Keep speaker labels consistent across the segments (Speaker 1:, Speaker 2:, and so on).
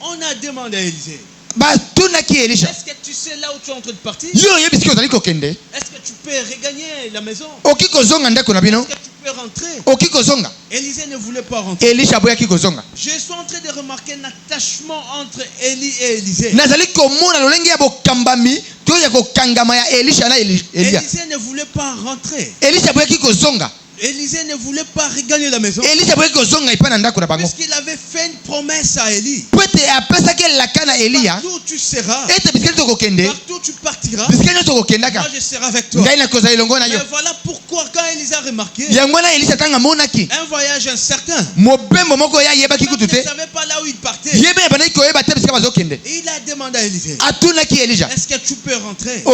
Speaker 1: On a demandé à Élisée.
Speaker 2: Est-ce
Speaker 1: que tu sais là où tu es en train de partir?
Speaker 2: Est-ce
Speaker 1: que tu peux regagner la maison? Est-ce que tu peux rentrer? Élisée ne voulait pas rentrer. Je suis en train de remarquer un attachement entre Élie et Élisée. Élisée ne voulait pas rentrer. Élisée ne voulait pas regagner la maison. Puisqu'il avait fait une promesse à Élie. Partout tu seras. Partout tu partiras. Moi je serai avec toi. Mais voilà pourquoi quand Élisée a remarqué un voyage incertain, il ne savait pas là où il partait. Il a demandé à Élisée, est-ce que tu peux rentrer?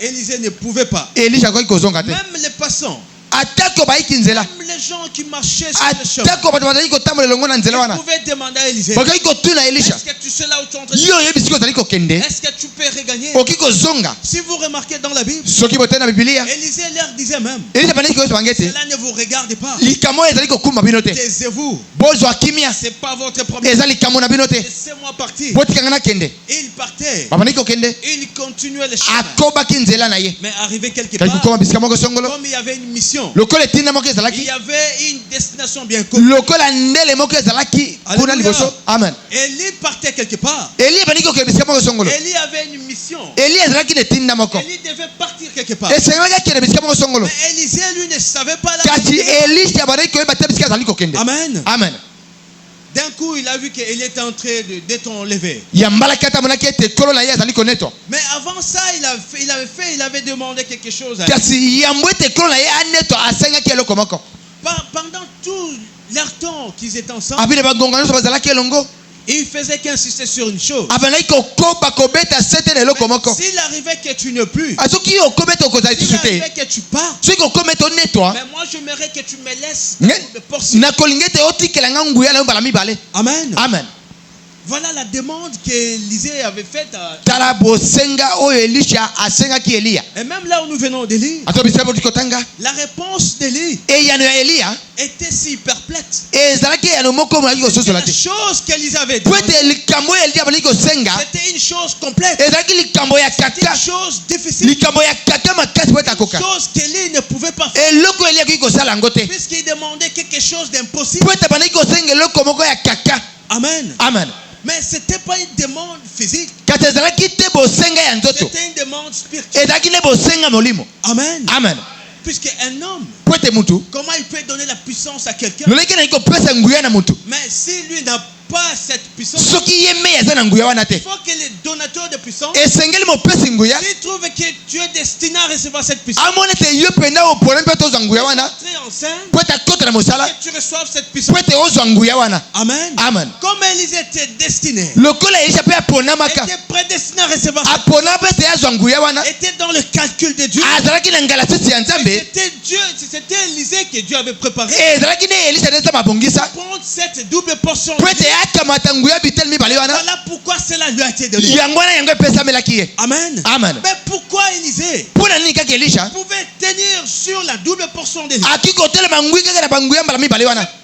Speaker 1: Élisée ne pouvait pas. Même les passants, même les gens qui marchaient sur le chemin, ils pouvaient demander à Élisée, est-ce que tu sais là où tu es en train de... Est-ce que tu peux regagner? Si vous remarquez dans la Bible, Élisée leur disait même, cela ne vous regarde pas. Taisez-vous. C'est pas votre problème. Laissez-moi partir. Il partait. Il continuait le chemin. Mais arrivé quelque part, comme il y avait une mission, il y avait une destination bien connue.
Speaker 2: Amen.
Speaker 1: Élie partait quelque part. Élie avait une mission. Élie devait partir quelque part. Mais Élisée, lui, ne savait pas là. Amen.
Speaker 2: Amen.
Speaker 1: D'un coup, il a vu qu'il était en train d'être enlevé. Mais avant ça, il avait demandé quelque chose à lui. Pendant tout leur temps qu'ils étaient ensemble, il faisait qu'insister sur une chose. S'il arrivait que tu ne plus, s'il arrivait que tu pars, mais moi j'aimerais que tu me laisses de portion. Amen.
Speaker 2: Amen.
Speaker 1: Voilà la demande qu'Élisée avait faite à... Et même là où nous venons de lire, la réponse d'Élie était si perplexe.
Speaker 2: La
Speaker 1: chose qu'Élisée avait dit, c'était une chose complète. C'était une chose difficile. Une chose qu'Élie ne pouvait pas faire. Puisqu'il demandait quelque chose d'impossible. Amen.
Speaker 2: Amen.
Speaker 1: Mais ce n'était pas une demande physique. C'était une demande spirituelle. Amen.
Speaker 2: Amen.
Speaker 1: Puisqu'un homme, comment il peut donner la puissance à quelqu'un? Mais si lui n'a pas cette puissance, il faut que les donateurs de puissance, s'ils trouvent que tu es destiné à recevoir cette puissance, entrer enceinte, que tu reçoives cette puissance. Amen.
Speaker 2: Amen.
Speaker 1: Comme Élisée était destiné, était prédestiné à recevoir cette puissance, était dans le calcul de Dieu. C'était Dieu, c'était Élisée que Dieu avait préparé prendre cette double portion. Voilà pourquoi cela lui a été donné. Amen.
Speaker 2: Amen.
Speaker 1: Mais pourquoi Élisée pouvait tenir sur la double portion d'Élie?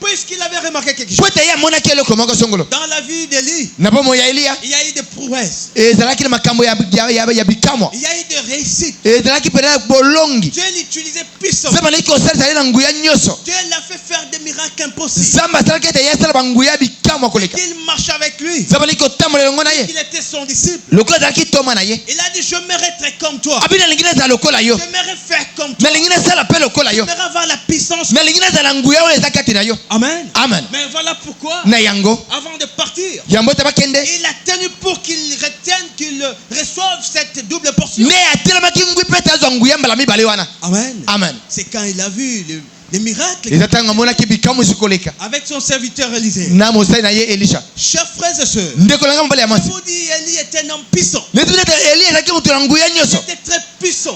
Speaker 1: Puisqu'il avait remarqué quelque chose. Dans la vie d'Élie, il y a eu des prouesses. Il y a eu des réussites. Dieu l'utilisait puissamment. Dieu l'a fait faire des miracles impossibles. Il marche avec lui. Il était son disciple. Il a dit, je m'aimerais être comme toi. J'aimerais faire comme toi. J'aimerais avoir la puissance. Amen.
Speaker 2: Amen.
Speaker 1: Mais voilà pourquoi, avant de partir, il a tenu pour qu'il retienne, qu'il reçoive cette double portion. Amen.
Speaker 2: Amen.
Speaker 1: C'est quand il a vu les miracles avec son serviteur Élisée. Chers frères et sœurs, je vous dis, Élie était un homme puissant. Il était très puissant.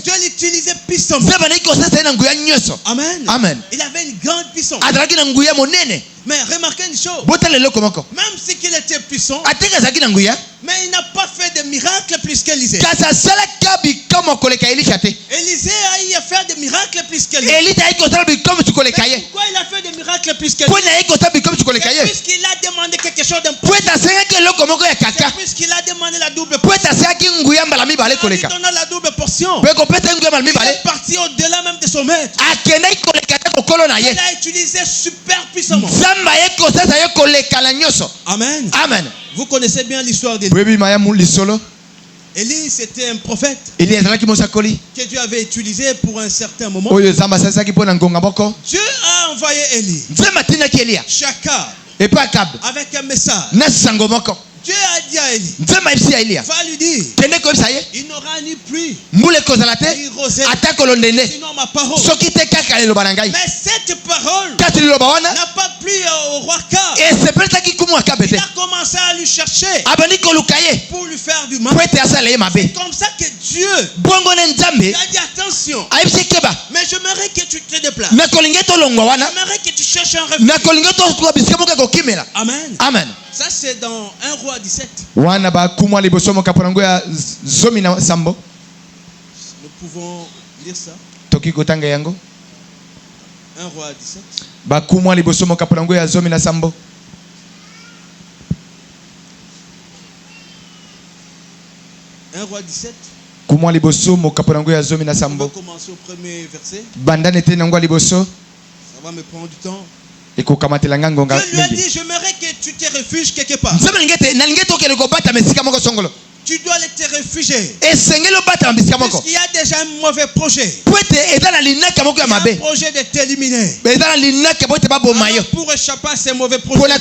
Speaker 1: Dieu l'utilisait puissamment. Amen.
Speaker 2: Amen.
Speaker 1: Il avait une grande puissance. Mais remarquez une chose. Même si il était puissant, mais il n'a pas fait de miracles plus qu'Élisée. Élisée a eu à faire des miracles plus qu'Élisée. Pourquoi il a fait des miracles plus qu'Élisée? Puisqu'il a demandé
Speaker 3: demandé quelque chose d'impossible. C'est puisqu'il a demandé la double portion. Il a donné la double portion. Il est parti au-delà même de son maître. Il a utilisé super puissamment. Amen.
Speaker 1: Amen.
Speaker 3: Vous connaissez bien l'histoire d'Élie. Élie, c'était un prophète que Dieu avait utilisé pour un certain moment. Dieu a envoyé Élie. Chacun avec un message. Dieu a dit à Élie, va lui dire, il n'aura ni pluie, ni rosée, sinon ma parole. Mais cette parole n'a pas plu au roi Akab. Il a commencé à lui chercher pour lui faire du mal. C'est comme ça que Dieu a dit attention, mais j'aimerais que tu te déplaces. J'aimerais que tu cherches un refuge. Amen.
Speaker 1: Amen.
Speaker 3: Ça c'est dans 1 Roi 17.
Speaker 1: Nous pouvons
Speaker 3: lire ça. 1 Roi 17. 1 Roi 17. On va commencer au premier verset. Ça va me prendre du temps. Dieu lui a dit, j'aimerais que tu te refuges quelque part. Tu dois aller te réfugier. Puisqu'il y a déjà un mauvais projet. Il y a un projet de t'éliminer. Alors pour échapper à ces mauvais projets,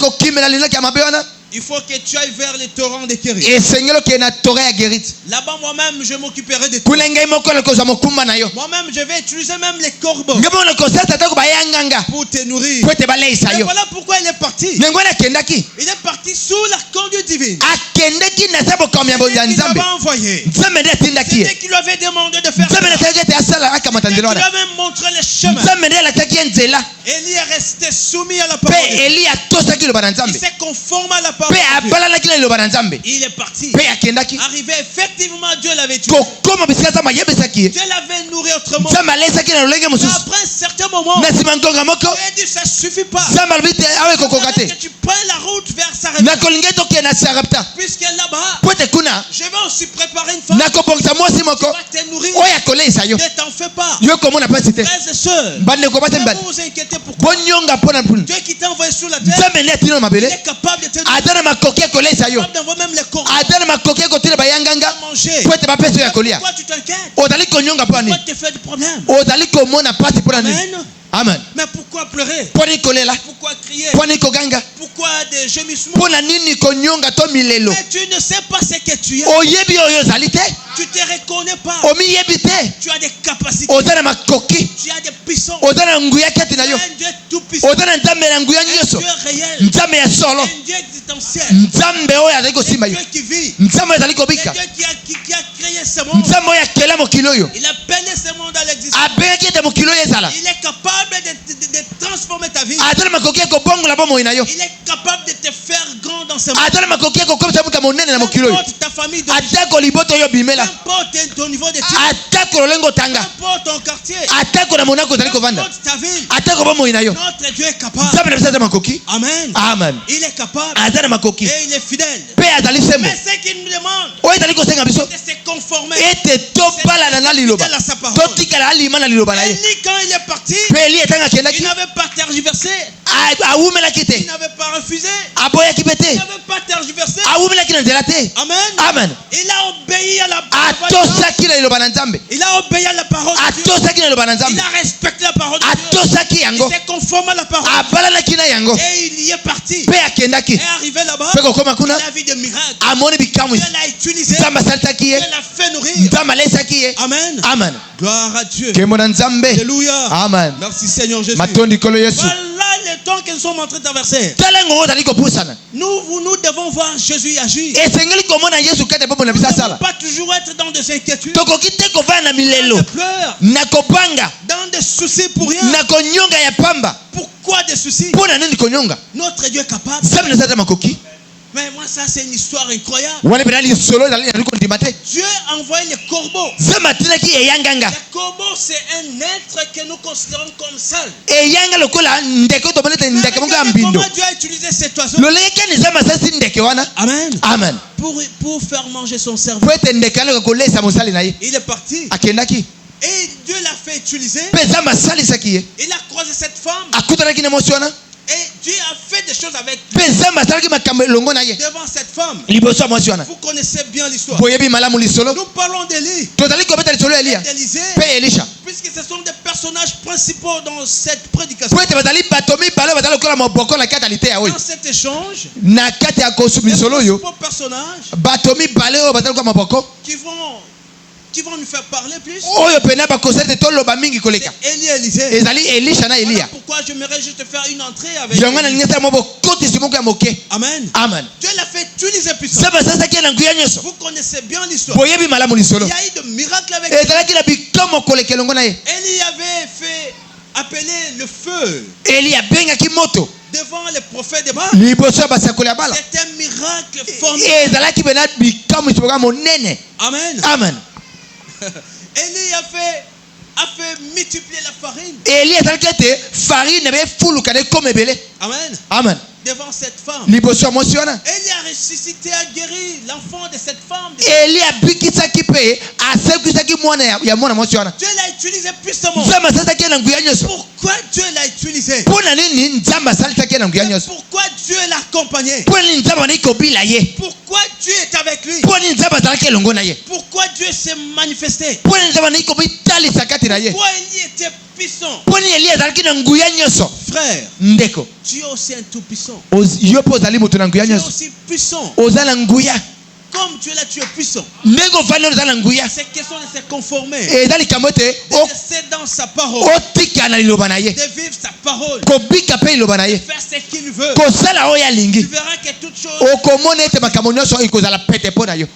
Speaker 3: il faut que tu ailles vers les torrents de Kérit. Là-bas, moi-même, je m'occuperai de toi. Moi-même, je vais utiliser même les corbeaux pour te nourrir. Et voilà pourquoi il est parti. Il est parti sous la conduite divine. Il l'avait envoyé. C'était qui lui avait demandé de faire ça. Il lui a même montré le chemin. Élie est resté soumis à la parole. Il s'est conformé à la parole. Il est parti. Arrivé, effectivement, Dieu l'avait tué. Dieu l'avait nourri autrement. Mais après un certain moment, Dieu a dit ça ne suffit pas. Que tu prennes la route vers Sarepta. Puisque là-bas, je vais aussi préparer une femme qui va te nourrir. Ne t'en fais pas. Frères et sœurs, ne vous inquiétez pourquoi. Dieu qui t'a envoyé sur la terre, il est capable de te nourrir. Capable d'envoyer même les corps à manger. Pourquoi tu t'inquiètes? Pourquoi tu te fais du problème? Amen.
Speaker 1: Amen.
Speaker 3: Mais pourquoi pleurer? Pourquoi crier? Pourquoi des gémissements? Mais tu ne sais pas ce que tu es. Tu ne te reconnais pas. Tu as des capacités. Tu as des puissances. Tu as un Dieu tout puissant. Un Dieu réel. Un Dieu existentiel. Un Dieu qui vit. Un Dieu qui a créé ce monde. Il a peigné ce monde à l'existence. Il est capable de transformer ta vie. Il est capable de te faire grand dans ce monde. N'importe ta famille d'origine. N'importe ton niveau d'études. N'importe ton quartier. N'importe ta ville. Notre Dieu est capable. Amen.
Speaker 1: Amen.
Speaker 3: Il est capable. Et il est fidèle. Mais ce qu'il nous demande, c'est de se conformer. Fidèle à sa parole. Élie, quand il est parti, il n'avait pas tergiversé. Il n'avait pas refusé. Il n'avait pas tergiversé. Amen.
Speaker 1: Amen.
Speaker 3: Il a obéi à la parole. Il a obéi à la parole de Dieu. Il a respecté la parole de Dieu. Il s'est conformé à la parole de Dieu. Et il y est parti. Et arrivé là-bas, il a vu des miracles. Dieu l'a utilisé. Dieu l'a fait nourrir. Amen.
Speaker 1: Amen.
Speaker 3: Gloire à Dieu.
Speaker 1: Alléluia. Amen.
Speaker 3: Merci Seigneur Jésus.
Speaker 1: Voilà
Speaker 3: le temps que nous sommes en train de traverser. Nous devons voir Jésus agir. Nous ne devons pas toujours être dans des inquiétudes, dans des pleurs, dans des soucis pour rien. Pourquoi des soucis? Notre Dieu est capable. Mais moi, ça, c'est une histoire incroyable. Dieu a envoyé les corbeaux. Les corbeaux, c'est un être que nous considérons comme sale. Comment Dieu a utilisé cet oiseau? Amen.
Speaker 2: Amen.
Speaker 3: Pour faire manger son cerveau. Il est parti. Et Dieu l'a fait utiliser. Il a croisé cette femme. Et Dieu a fait des choses avec lui. Devant cette femme. Vous connaissez bien l'histoire. Nous parlons d'Élie. d'Élisée. Puisque ce sont des personnages principaux dans cette prédication. Dans cet échange, des principaux personnages qui vont nous faire parler plus. C'est Élie et Élisée. Voilà pourquoi j'aimerais juste faire une entrée avec lui. Amen.
Speaker 2: Amen.
Speaker 3: Dieu l'a fait utiliser puissant. Vous connaissez bien l'histoire. Il y a eu de miracles avec lui. Élie avait fait appeler le feu devant les prophètes de Baal. C'était un miracle formidable.
Speaker 2: Amen. Amen.
Speaker 3: Élie a fait multiplier la farine. Amen.
Speaker 2: Amen.
Speaker 3: Devant cette femme. Élie a ressuscité, a guéri l'enfant de cette femme. Dieu l'a utilisé puissamment. Pourquoi Dieu l'a utilisé? Pourquoi Dieu l'a accompagné? Pourquoi Dieu est avec lui? Pourquoi Dieu s'est manifesté? Pourquoi Élie était puissant? Frère, Dieu aussi un tout puissant. Dieu aussi puissant. Comme Dieu là, tu es puissant. C'est question de se conformer. De rester dans sa parole. De vivre sa parole. De faire ce qu'il veut. Tu verras que toutes choses.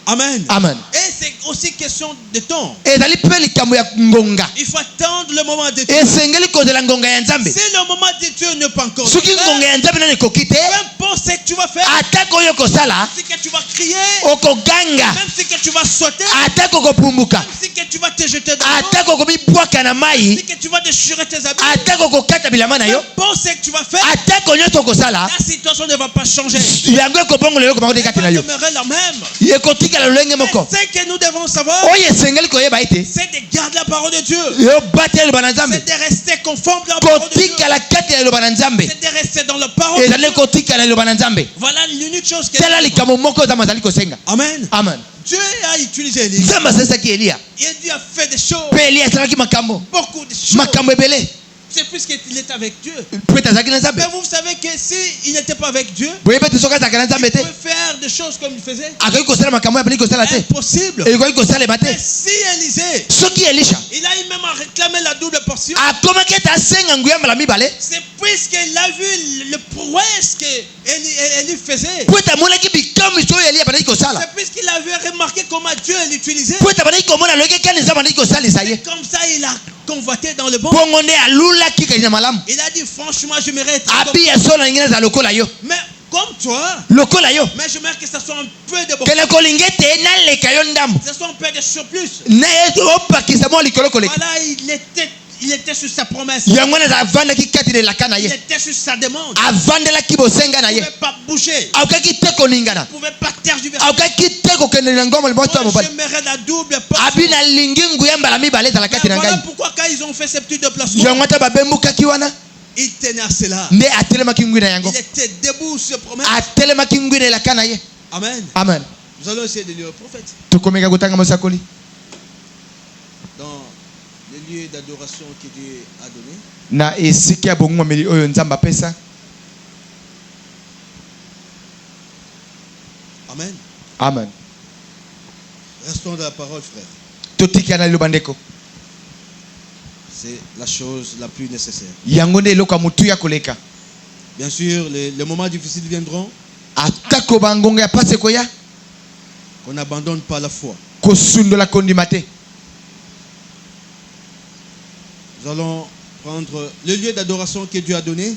Speaker 3: Amen.
Speaker 2: Amen.
Speaker 3: Et c'est aussi question de temps. Il faut attendre le moment de Dieu. Si le moment de Dieu n'est pas encore fait, peu importe ce que tu vas faire, si que tu vas crier, même si que tu vas sauter, même si que tu vas te jeter dans l'eau, si que tu vas déchirer tes habits, peu importe ce que tu vas faire, la situation ne va pas changer. Elle va demeurer la même. Mais ce que nous devons savoir, c'est de garder la parole de Dieu. C'est de rester conforme à la parole de Dieu. C'est de rester dans la parole de Dieu. Voilà l'unique chose que Amen.
Speaker 2: Amen.
Speaker 3: Dieu a utilisé Élie. Il a fait des choses. Beaucoup de choses. C'est puisqu'il est avec Dieu. Mais vous savez que s'il n'était pas avec Dieu, il pouvait faire des choses comme il faisait. Impossible. Mais si Élisée, il a même réclamé la double portion. C'est puisqu'il a vu le prouesse qu'Élie faisait. C'est puisqu'il avait remarqué comment Dieu l'utilisait. C'est comme ça il a convoité dans le bon. Il a dit franchement je mérite. Mais comme toi, mais je mérite que ce soit un peu de bon. Ce soit un peu de surplus. Voilà, il était sur sa promesse. Il était sur sa demande. Il ne pouvait pas bouger. Il ne pouvait pas tergiverser. Je mérite la double portion. Voilà pourquoi quand ils ont fait ces petits déplacements, il tenait à cela. Il était debout sur sa promesse. Amen.
Speaker 2: Amen.
Speaker 3: Nous allons essayer de lire le prophète. Dans les lieux d'adoration que Dieu a donné. Amen.
Speaker 2: Amen.
Speaker 3: Restons dans la parole, frère. C'est la chose la plus nécessaire. Bien sûr, les moments difficiles viendront. Qu'on n'abandonne pas la foi. Nous allons prendre le lieu d'adoration que Dieu a donné.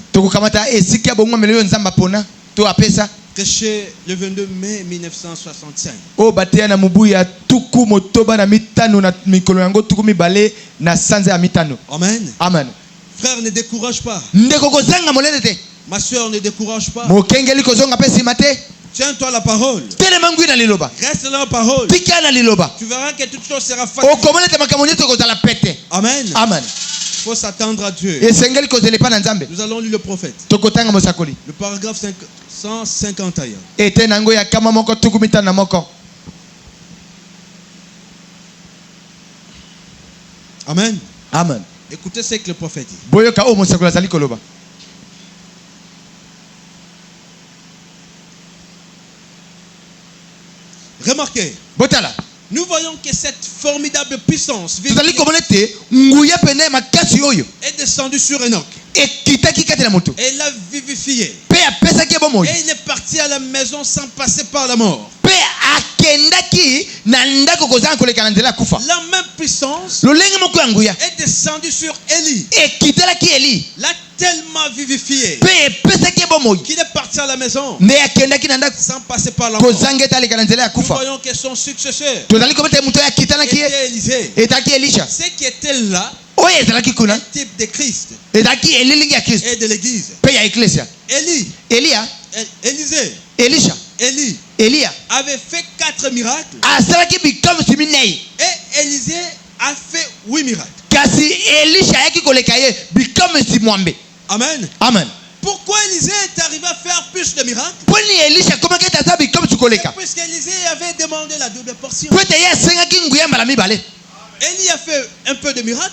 Speaker 3: prêché le 22 mai 1965.
Speaker 1: Oh batea na mubuya tuku motoba na mitano na mikolo yango tuku mibale na sanza ya mitano.
Speaker 3: Amen.
Speaker 1: Amen.
Speaker 3: Frère, ne décourage pas.
Speaker 1: Ndeko kozanga molele te.
Speaker 3: Ma soeur, ne décourage pas.
Speaker 1: Mokengeli kozonga pesi mate.
Speaker 3: Tiens-toi la parole.
Speaker 1: Reste
Speaker 3: dans la parole. Tu verras que toute chose sera facile. Amen.
Speaker 1: Amen.
Speaker 3: Il faut s'attendre à Dieu.
Speaker 1: Nous
Speaker 3: allons lire le prophète. Le paragraphe 151. Amen.
Speaker 1: Amen.
Speaker 3: Écoutez ce que le prophète dit. Remarquez, nous voyons que cette formidable puissance est descendue sur Enoch. Et l'a vivifié. Et il est parti à la maison sans passer par la mort. La même puissance est descendue sur Élie. L'a tellement vivifié qu'il est parti à la maison sans passer par la mort. Nous voyons que son successeur était Élisée. Ce qui était là, un type de Christ et de l'Église. Élie avait fait 4 miracles. Et Élisée a fait 8 miracles. Amen.
Speaker 1: Amen.
Speaker 3: Pourquoi Élisée est arrivé à faire plus de miracles? Puisqu'Élisée avait demandé la double portion. Élie a fait un peu de miracles.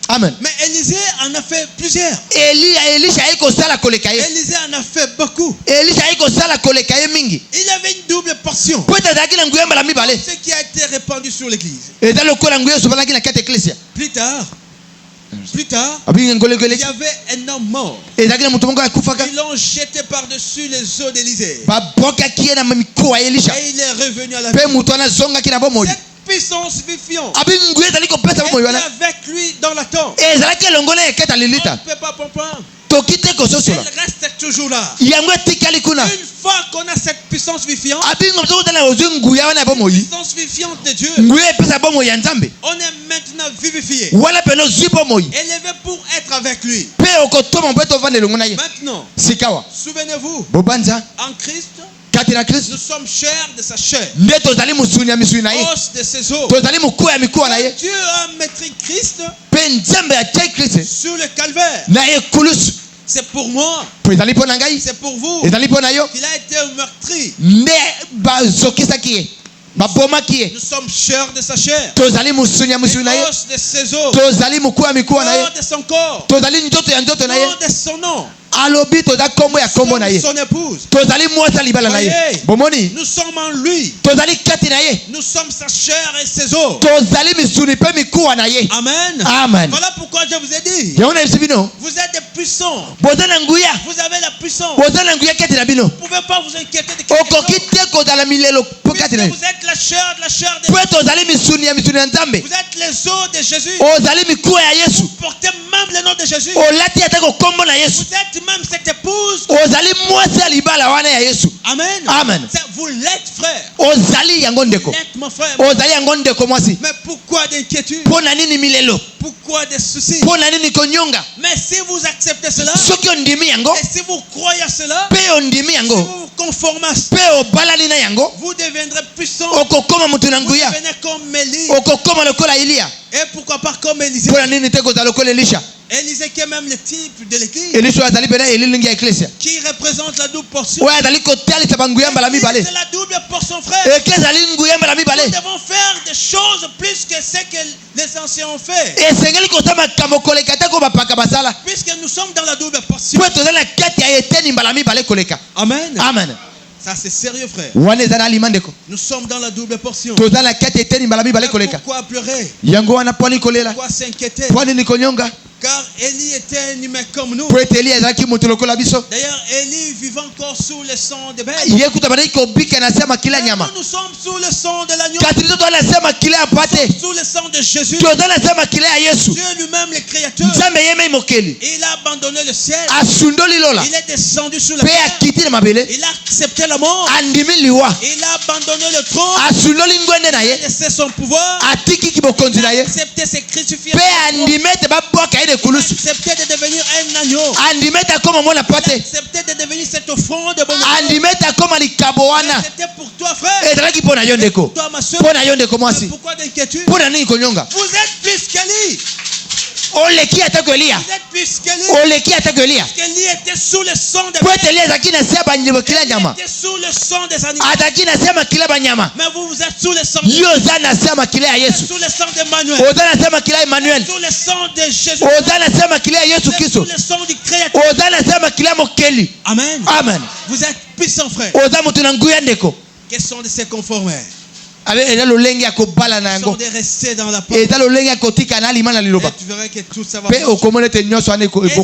Speaker 1: Amen.
Speaker 3: Mais Élisée en a fait plusieurs.
Speaker 1: Élisée
Speaker 3: en a fait beaucoup. Il avait une double portion. Ce qui a été répandu sur l'église. Plus tard, il y avait un homme mort. Ils l'ont jeté par-dessus les eaux d'Élisée. Et il est revenu à la vie. Cette puissance vivifiante était avec lui dans la tombe. On ne peut pas comprendre. Elle reste toujours là. Une fois qu'on a cette puissance vivifiante, puissance vivifiante de Dieu, on est maintenant vivifié, élevé pour être avec lui. Maintenant, souvenez-vous, en Christ, nous sommes chairs de sa chair, os de ses os. Dieu a maîtrisé Christ sur le calvaire. C'est pour moi, c'est pour vous qu'il a été meurtri. Nous sommes chairs de sa chair, os de ses os, corps de son corps, corps de son nom. Son épouse. Voyez, nous sommes en lui. Nous sommes sa chair et ses os. Amen.
Speaker 1: Amen.
Speaker 3: Voilà pourquoi je vous ai dit, vous êtes des puissants. Vous avez la puissance. Vous ne pouvez pas vous inquiéter de quelque chose. Puisque vous êtes la chair de Jésus. Vous êtes les os de Jésus. Vous portez même le nom de Jésus. Vous êtes même cette épouse. Amen.
Speaker 1: Amen.
Speaker 3: Vous l'êtes, frère.
Speaker 1: Vous êtes
Speaker 3: mon frère. Mais pourquoi d'inquiétude? Pourquoi des soucis? Mais si vous acceptez cela, et si vous croyez à cela, si vous vous conformez à cela, vous deviendrez puissant. Vous devenez comme Élie. Et pourquoi pas comme Élisée? Élisée qui est même le type de l'église, qui représente la double portion. C'est la double portion, frère. Nous devons faire des choses plus que ce que les anciens ont fait. Puisque nous sommes dans la double portion. Amen.
Speaker 1: Amen.
Speaker 3: Ça c'est sérieux, frère. Nous sommes dans la double portion. Pourquoi pleurer? Pourquoi s'inquiéter? Car Élie était un humain comme nous.
Speaker 1: D'ailleurs,
Speaker 3: Élie vivait encore sous le sang de bête.
Speaker 1: Nous
Speaker 3: sommes sous le sang de l'agneau. Sous le sang de Jésus. Dieu lui-même, le Créateur. Il a abandonné le ciel. Il est descendu sur la terre. Il a accepté la mort. Il a abandonné le trône. Il a laissé son pouvoir. Il a accepté ses crucifixions. Il a accepté de devenir un agneau. Il a accepté de devenir cette offrande de bonheur. C'était pour toi, frère. Pour toi, ma soeur. Pourquoi d'inquiétude? Vous êtes plus qu'Élie. Vous êtes plus qu'Élie. Qu'Élie était sous le sang des bêtes. Il était sous le sang des animaux. Mais vous êtes sous le sang de Jésus. Sous le sang d'Emmanuel. Sous le sang de Jésus. Sous le sang du Créateur. Amen.
Speaker 1: Amen.
Speaker 3: Vous êtes puissants, frère. Quels sont de ces conformes? Ils sont de rester dans la parole. Et tu verras que tout ça va marcher. Élie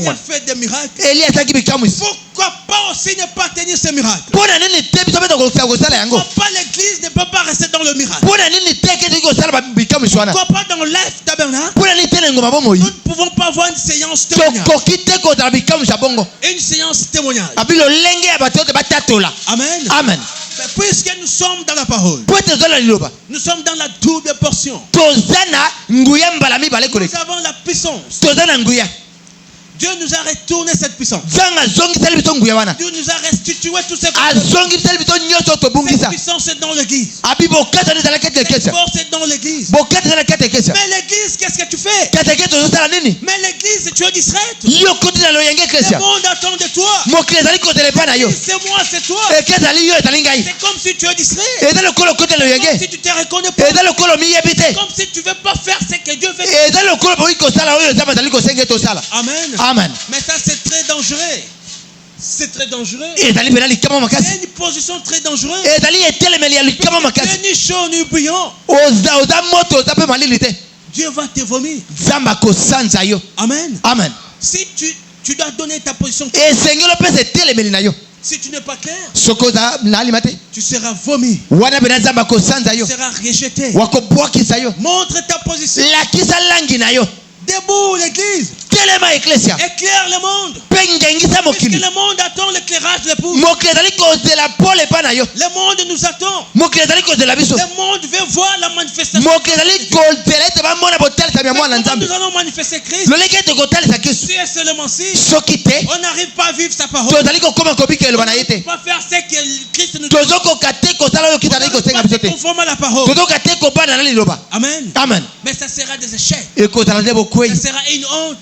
Speaker 3: a fait des miracles. Pourquoi pas aussi ne pas tenir ces miracles? Pourquoi pas l'église ne peut pas rester dans le miracle? Pourquoi pas dans l'Est tabernacle? Nous ne pouvons pas avoir une séance témoignage. Une séance témoignage. Amen.
Speaker 1: Amen.
Speaker 3: Mais puisque nous sommes dans la parole, nous sommes dans la double portion. Nous avons la puissance. Dieu nous a retourné cette puissance. Dieu nous a restitué tout ce qu'on cette puissance est dans l'église. Cette force est dans l'église. Mais l'église, qu'est-ce que tu fais? Mais l'église, tu es distraite. Le monde attend de toi. C'est moi, c'est toi. C'est comme si tu es distrait. C'est comme si tu te reconnais pas. C'est comme si tu ne veux pas faire ce que Dieu veut faire. Amen.
Speaker 1: Amen.
Speaker 3: Mais ça, c'est très dangereux. C'est très dangereux. C'est une position très dangereuse. C'est ni chaud ni bouillant. Dieu va te vomir. Amen.
Speaker 1: Amen.
Speaker 3: Si tu dois donner ta position, si tu n'es pas clair, tu seras vomi. Tu seras rejeté. Montre ta position. Debout l'église. Éclaire le monde. Parce que le monde attend l'éclairage de l'époux. Le monde nous attend. Le monde veut voir la manifestation. Nous allons manifester Christ. Si et seulement si on n'arrive pas à vivre sa parole, on ne peut pas faire ce que Christ nous dit. On ne peut pas se conformer à la parole. Amen.
Speaker 1: Amen.
Speaker 3: Mais ça sera des échecs. Ça sera une honte.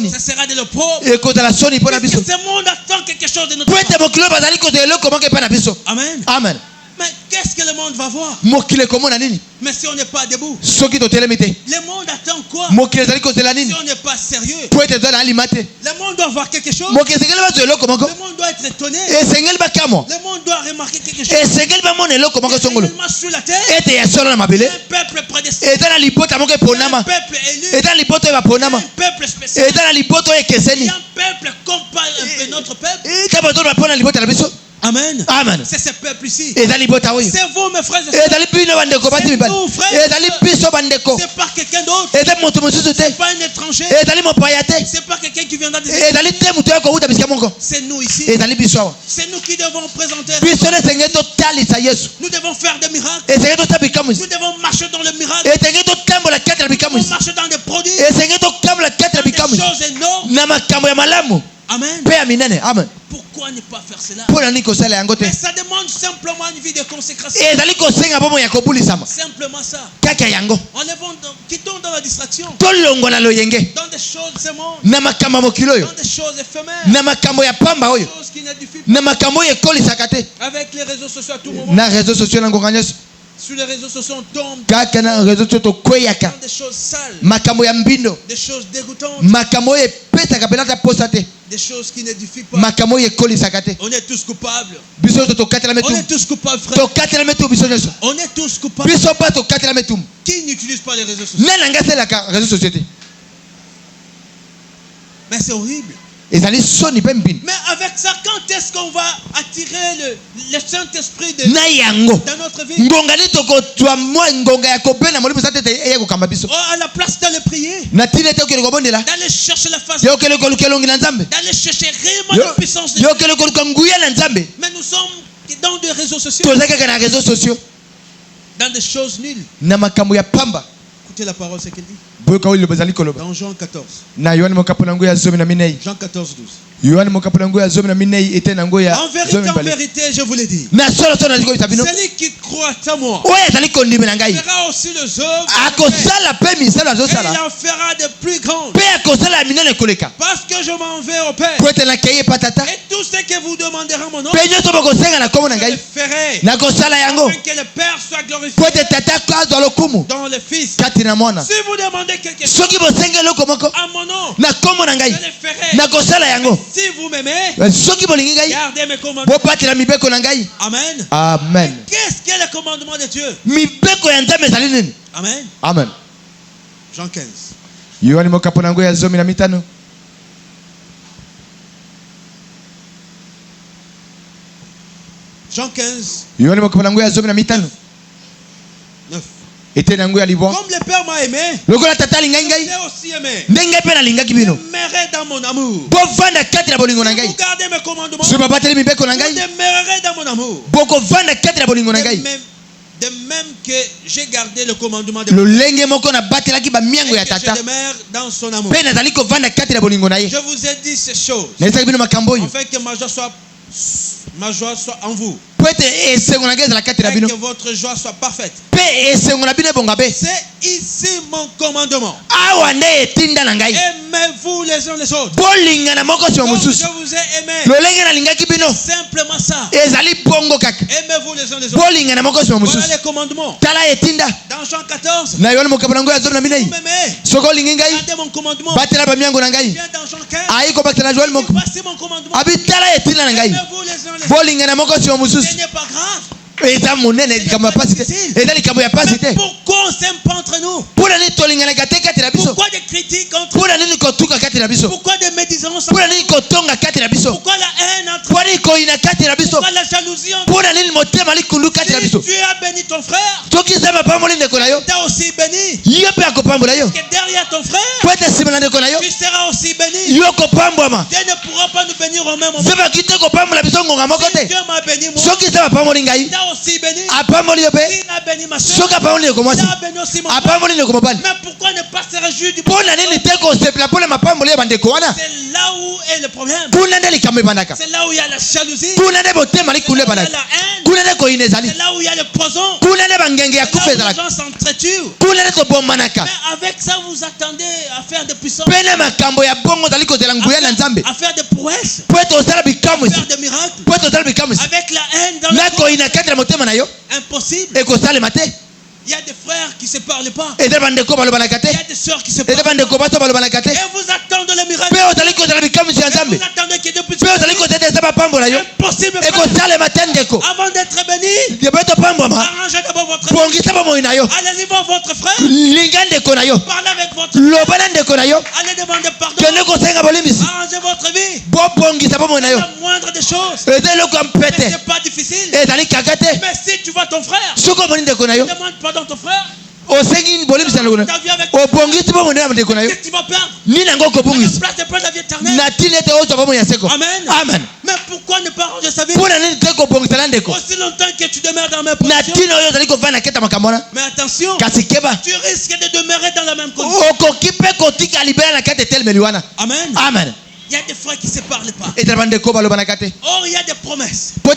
Speaker 3: Ça sera de l'opprobre. Ce monde attend quelque chose de notre part. Amen.
Speaker 1: Amen.
Speaker 3: Mais qu'est-ce que le monde va voir? Mais si on n'est pas debout, le monde attend quoi? Si on n'est pas sérieux, le monde doit voir quelque chose. Le monde doit être étonné. Le monde doit remarquer quelque chose. Seulement sur la terre, un peuple prédestiné, un peuple élu, un peuple spécial, un peuple comme un peu notre peuple. Amen.
Speaker 1: Amen.
Speaker 3: C'est ce peuple ici.
Speaker 1: C'est
Speaker 3: vous, mes frères et sœurs. C'est nous, frères. C'est pas quelqu'un d'autre. C'est pas un étranger. C'est pas quelqu'un qui viendra des États-Unis. C'est nous ici. C'est nous qui devons présenter. Nous devons faire des miracles. Nous devons marcher dans le miracle. Nous devons marcher dans des produits. Dans des choses énormes. Amen.
Speaker 1: Amen.
Speaker 3: Pourquoi ne pas faire cela? Mais ça demande simplement une vie de consécration. Simplement ça. Quittons dans la distraction. Dans des choses de ce monde. Dans des choses éphémères. Des choses qui n'édifient pas. Avec les réseaux sociaux à tout moment. Sur les réseaux sociaux, on tombe dans des choses sales, des choses dégoûtantes, des choses qui n'édifient pas. On est tous coupables. On est tous coupables, frère. On est tous coupables. Qui n'utilise pas les réseaux sociaux? Mais c'est horrible.
Speaker 1: Mais
Speaker 3: avec ça, quand est-ce qu'on va attirer le Saint-Esprit dans notre vie? À la place d'aller prier, d'aller chercher la face, d'aller chercher réellement la puissance de Dieu. Mais nous sommes dans des réseaux sociaux, dans des choses nulles. Écoutez la parole, c'est qu'elle dit. Dans Jean 14. Jean 14, 12. En vérité, je vous l'ai dit. Celui qui croit à moi fera aussi les œuvres et il en fera de plus grandes. Parce que je m'en vais au Père. Et tout ce que vous demanderez en mon nom, je le ferai. Afin que le Père soit glorifié dans le Fils. Si vous demandez quelque chose à mon nom, je le ferai. Si vous m'aimez, gardez mes commandements. Amen.
Speaker 1: Amen.
Speaker 3: Qu'est-ce qu'est le commandement de Dieu? Amen.
Speaker 1: Amen.
Speaker 3: Jean 15. Jean 15.
Speaker 1: 9.
Speaker 3: Comme le Père m'a aimé, je l'ai aussi aimé. Demeurez dans mon amour. Si vous gardez mes commandements, vous demeurerez dans mon amour. De même que j'ai gardé le commandement de mon Père, et que je demeure dans son amour. Je vous ai dit ces choses afin que ma joie soit en vous, et que votre joie soit parfaite. C'est ici mon commandement. Aimez-vous les uns les autres. Comme je vous ai aimé. Simplement ça. Aimez-vous les uns les autres. Voilà les commandements. Dans Jean 14, vous m'aimez. Gardez mon commandement. Viens dans Jean 15. Voici mon commandement. Aimez-vous les uns les autres. Ce n'est pas grave. Mais pourquoi on s'aime pas entre nous? Pourquoi des critiques entre nous? Pourquoi des médisances entre nous? Pourquoi la haine entre nous? Pourquoi la jalousie entre nous? Si Dieu a béni ton frère, t'as aussi béni. Que derrière ton frère, tu seras aussi béni. Dieu ne pourra pas nous bénir au même moment. Si Dieu m'a béni moi, t'as aussi béni. Il a béni ma soeur. Il a béni aussi mon frère. Mais pourquoi ne pas se réjouir du bonheur? C'est là où est le problème. C'est là où il y a la jalousie. C'est là où il y a la haine. C'est là où il y a le poison. C'est là où les gens s'entretuent. Mais avec ça, vous attendez à faire des puissances, à faire des prouesses, à faire des miracles. Avec la haine dans le cœur. Impossible. Il y a des frères qui ne se parlent pas. Il y a des soeurs qui se parlent pas. Et vous attendez le miracle. Et vous attendez que Dieu puisse faire. Impossible. Avant d'être béni, arrangez d'abord votre vie. Allez-y voir votre frère. Parlez avec votre frère. Allez demander pardon. Arrangez votre vie. C'est la moindre des choses. Mais ce n'est pas difficile. Mais si tu vois ton frère, demande pardon ton frère. Qu'est-ce que tu vas perdre? La place de perdre la vie éternelle. Amen. Mais pourquoi ne pas ranger sa vie? Aussi longtemps que tu demeures dans mes positions. Mais attention, tu risques de demeurer dans la même condition. Amen. Il y a des frères qui ne se parlent pas. Or, il y a des promesses. La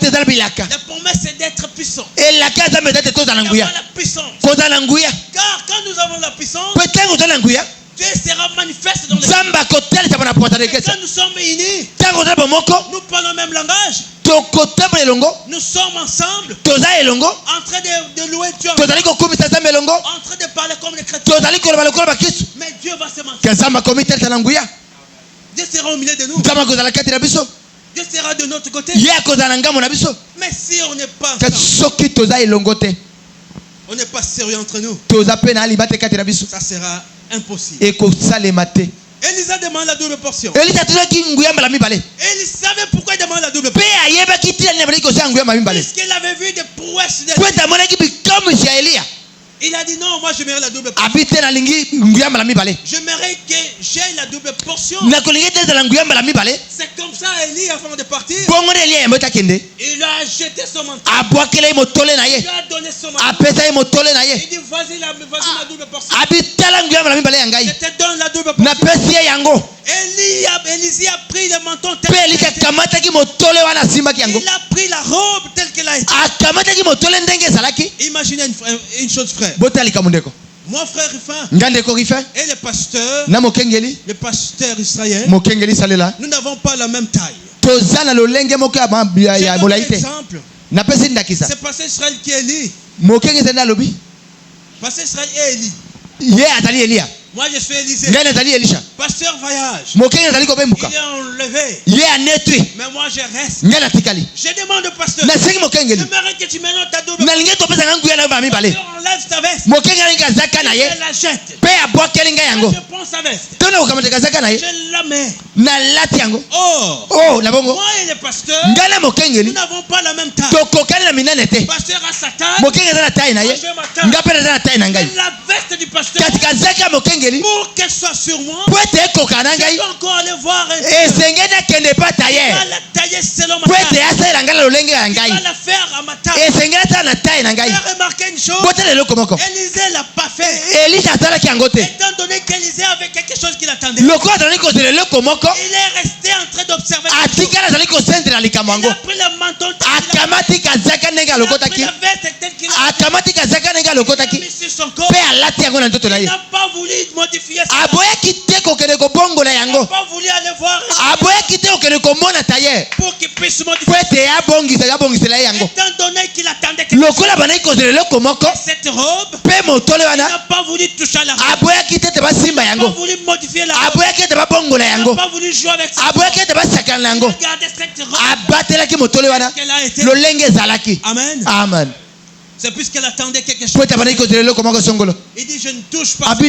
Speaker 3: promesse, c'est d'être puissant. D'avoir la puissance. Car quand nous avons la puissance, Dieu sera manifeste dans les gens. Quand nous sommes unis, nous parlons le même langage. Nous sommes ensemble, en train de louer Dieu, en train de parler comme les chrétiens. Mais Dieu va se manifester. Dieu sera au milieu de nous. Dieu sera de notre côté. Mais si on n'est pas ensemble, on n'est pas sérieux entre nous, ça sera impossible. Elisa demande la double portion. Et il savait pourquoi il demande la double portion. Puisqu'il avait vu des prouesses de il a dit non, moi j'aimerais la double portion. J'aimerais que j'ai la double portion. C'est comme ça Élie avant de partir. Il a jeté son manteau. Il lui a donné son manteau. Il dit vas-y la double portion. Je te donne la double portion. Élie a pris le menton tel qu'il a été. Il a pris la robe telle qu'elle a été. Imaginez une chose, frère. Moi, frère Rifin, et le pasteur Israël, nous n'avons pas la même taille. Je donne l'exemple. C'est pasteur Israël qui est Élie. Pasteur Israël est Élie. Moi je suis Élisée. Pasteur voyage. Il est enlevé. Mais moi je reste. Je demande au pasteur. J'aimerais que tu me donnes ta double. Pasteur enlève ta veste. Je la jette. Je prends sa veste. Je la mets. Oh, moi et le pasteur, nous n'avons pas la même taille. Le pasteur a sa taille. Moi j'ai ma taille. Mais la veste du pasteur, pour qu'elle soit sur moi, je peux encore aller voir un peu. Il va la tailler selon ma taille. Il va la faire à ma taille. Faire remarquer une chose. Élisée l'a pas fait. Étant donné qu'Élisée avait quelque chose qu'il attendait, il est resté en train d'observer. Il a pris le manteau tel qu'il a pris la veste telle qu'il a mis sur son corps. Il n'a pas voulu modifier ça. Il n'a pas voulu aller voir pour qu'il puisse modifier. Étant donné qu'il attendait quelque chose, cette robe, il n'a pas voulu toucher la robe. Il n'a pas voulu modifier la robe. Il n'a pas voulu jouer avec ça. Il a gardé cette robe qu'elle a été. Amen.
Speaker 1: Amen.
Speaker 3: C'est puisqu'elle attendait quelque chose. Il dit je ne touche pas. Moi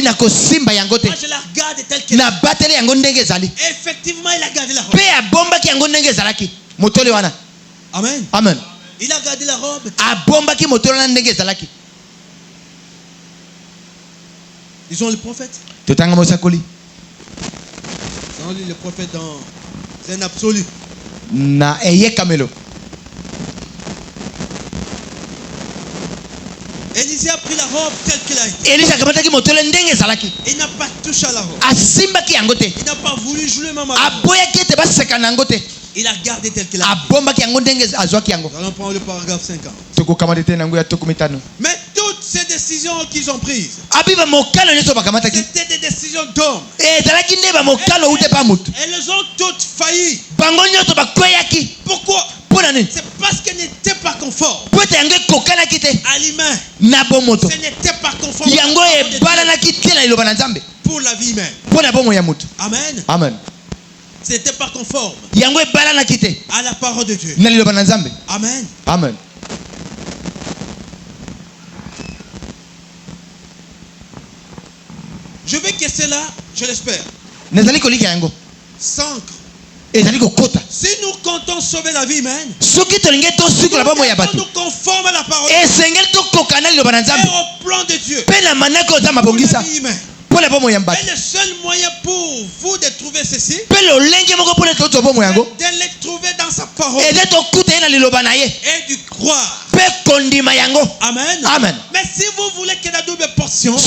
Speaker 3: je la regarde telle qu'elle est. Effectivement il a gardé la robe. Amen.
Speaker 1: Amen.
Speaker 3: Il a gardé la robe. Disons le prophète. Disons le prophète dans un absolu. Élisée a pris la robe telle qu'elle a été. Il n'a pas touché à la robe. Il n'a pas voulu jouer même à la robe. Il a gardé telle qu'elle a été. Nous allons prendre le paragraphe 50. Mais toutes ces décisions qu'ils ont prises, c'était des décisions d'hommes. Elles ont toutes failli. Pourquoi? C'est parce qu'elles n'étaient pas conformes à l'humain. Ce n'était pas conforme pour la vie humaine. Amen.
Speaker 1: Amen.
Speaker 3: Ce n'était pas conforme à la parole de Dieu. Amen.
Speaker 1: Amen.
Speaker 3: Je veux que cela, je l'espère, s'ancre. Si nous comptons sauver la vie humaine, nous conforme à la parole et au plan de Dieu pour la vie humaine. Et le seul moyen pour vous de trouver ceci, de les trouver dans sa parole et de croire. Amen.
Speaker 1: Amen.
Speaker 3: Mais si vous voulez que la double portion vous